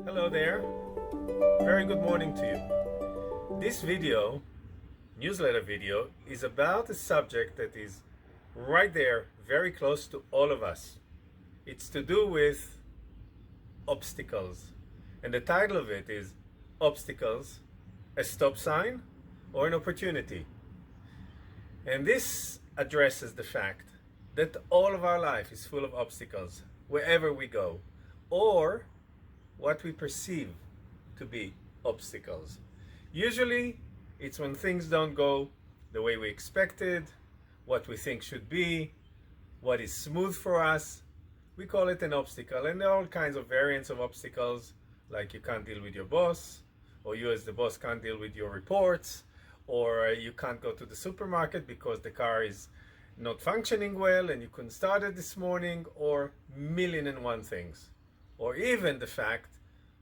Hello there. Very good morning to you. This video, newsletter video, is about a subject that is right there, very close to all of us. It's to do with obstacles. And the title of it is Obstacles, a Stop Sign or an Opportunity. And this addresses the fact that all of our life is full of obstacles wherever we go, or what we perceive to be obstacles. Usually, it's when things don't go the way we expected, what we think should be, what is smooth for us. We call it an obstacle, and there are all kinds of variants of obstacles, like you can't deal with your boss, or you as the boss can't deal with your reports, or you can't go to the supermarket because the car is not functioning well and you couldn't start it this morning, or million and one things. Or even the fact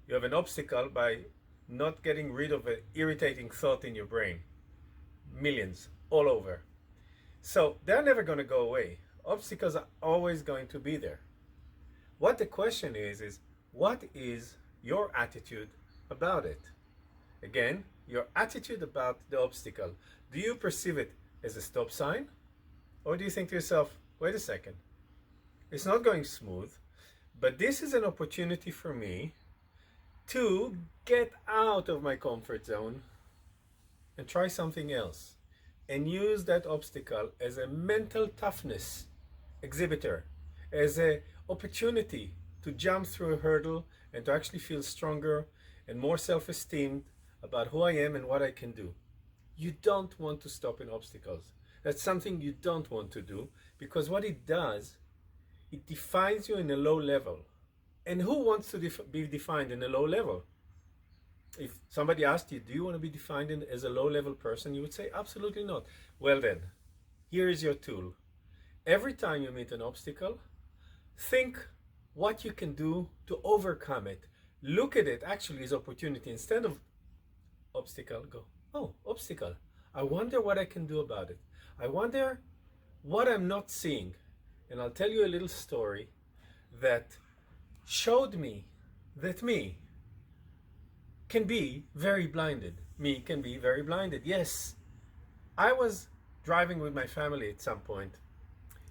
you have an obstacle by not getting rid of an irritating thought in your brain. Millions, all over. So they're never going to go away. Obstacles are always going to be there. What the question is what is your attitude about it? Again, your attitude about the obstacle. Do you perceive it as a stop sign? Or do you think to yourself, wait a second, it's not going smooth, but this is an opportunity for me to get out of my comfort zone and try something else, and use that obstacle as a mental toughness exhibitor, as an opportunity to jump through a hurdle and to actually feel stronger and more self-esteemed about who I am and what I can do. You don't want to stop in obstacles. That's something you don't want to do, because what it does, it defines you in a low level. And who wants to be defined in a low level? If somebody asked you, do you want to be defined as a low level person? You would say, absolutely not. Well then, here is your tool. Every time you meet an obstacle, think what you can do to overcome it. Look at it actually as opportunity. Instead of obstacle, go, oh, obstacle. I wonder what I can do about it. I wonder what I'm not seeing. And I'll tell you a little story that showed me that me can be very blinded. Me can be very blinded. Yes, I was driving with my family at some point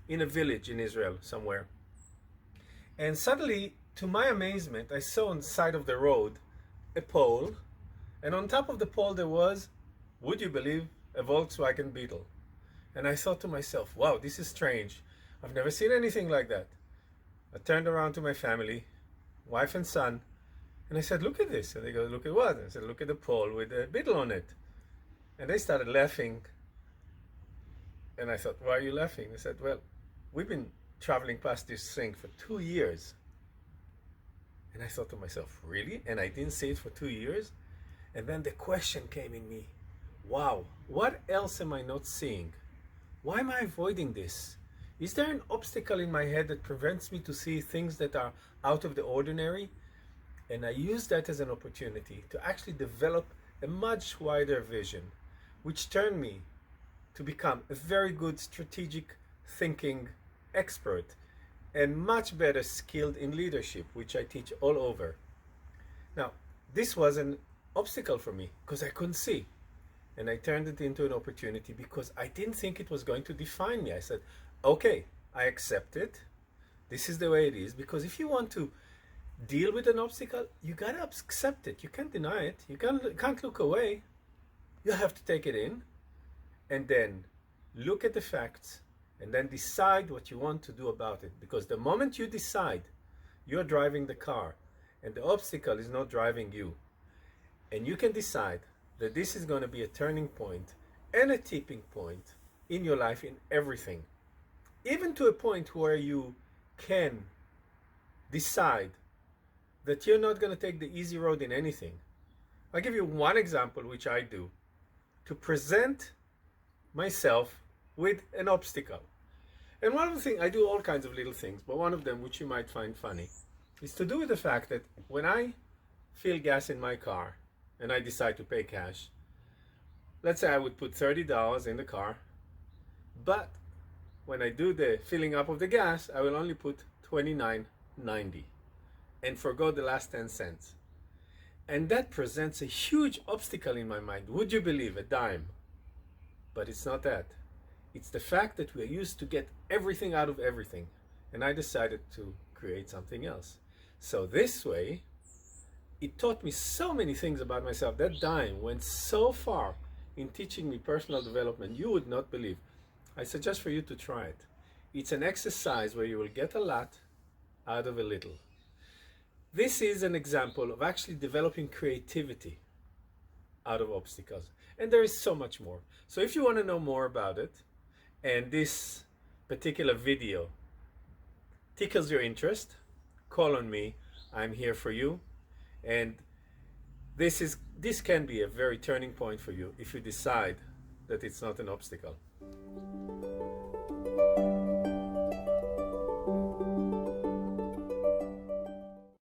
in a village in Israel somewhere. And suddenly, to my amazement, I saw on the side of the road a pole. And on top of the pole there was, would you believe, a Volkswagen Beetle. And I thought to myself, wow, this is strange. I've never seen anything like that. I turned around to my family, wife and son, and I said, look at this. And they go, look at what? I said, look at the pole with a beetle on it. And they started laughing. And I thought, why are you laughing? They said, well, we've been traveling past this thing for 2 years. And I thought to myself, really? And I didn't see it for 2 years? And then the question came in me, wow, what else am I not seeing? Why am I avoiding this? Is there an obstacle in my head that prevents me to see things that are out of the ordinary? And I use that as an opportunity to actually develop a much wider vision, which turned me to become a very good strategic thinking expert and much better skilled in leadership, which I teach all over. Now, this was an obstacle for me because I couldn't see. And I turned it into an opportunity because I didn't think it was going to define me. I said, okay, I accept it. This is the way it is. Because if you want to deal with an obstacle, you gotta accept it. You can't deny it. You can't look away. You have to take it in and then look at the facts and then decide what you want to do about it. Because the moment you decide, you're driving the car and the obstacle is not driving you. And you can decide that this is going to be a turning point and a tipping point in your life, in everything. Even to a point where you can decide that you're not going to take the easy road in anything. I'll give you one example, which I do, to present myself with an obstacle. And one of the things, I do all kinds of little things, but one of them, which you might find funny, is to do with the fact that when I fill gas in my car, and I decide to pay cash, let's say I would put $30 in the car, but when I do the filling up of the gas, I will only put $29.90 and forgo the last 10 cents. And that presents a huge obstacle in my mind. Would you believe? A dime. But it's not that. It's the fact that we're used to get everything out of everything. And I decided to create something else. So this way, it taught me so many things about myself. That dime went so far in teaching me personal development, you would not believe. I suggest for you to try it. It's an exercise where you will get a lot out of a little. This is an example of actually developing creativity out of obstacles. And there is so much more. So if you want to know more about it, and this particular video tickles your interest, call on me. I'm here for you. And this can be a very turning point for you if you decide that it's not an obstacle.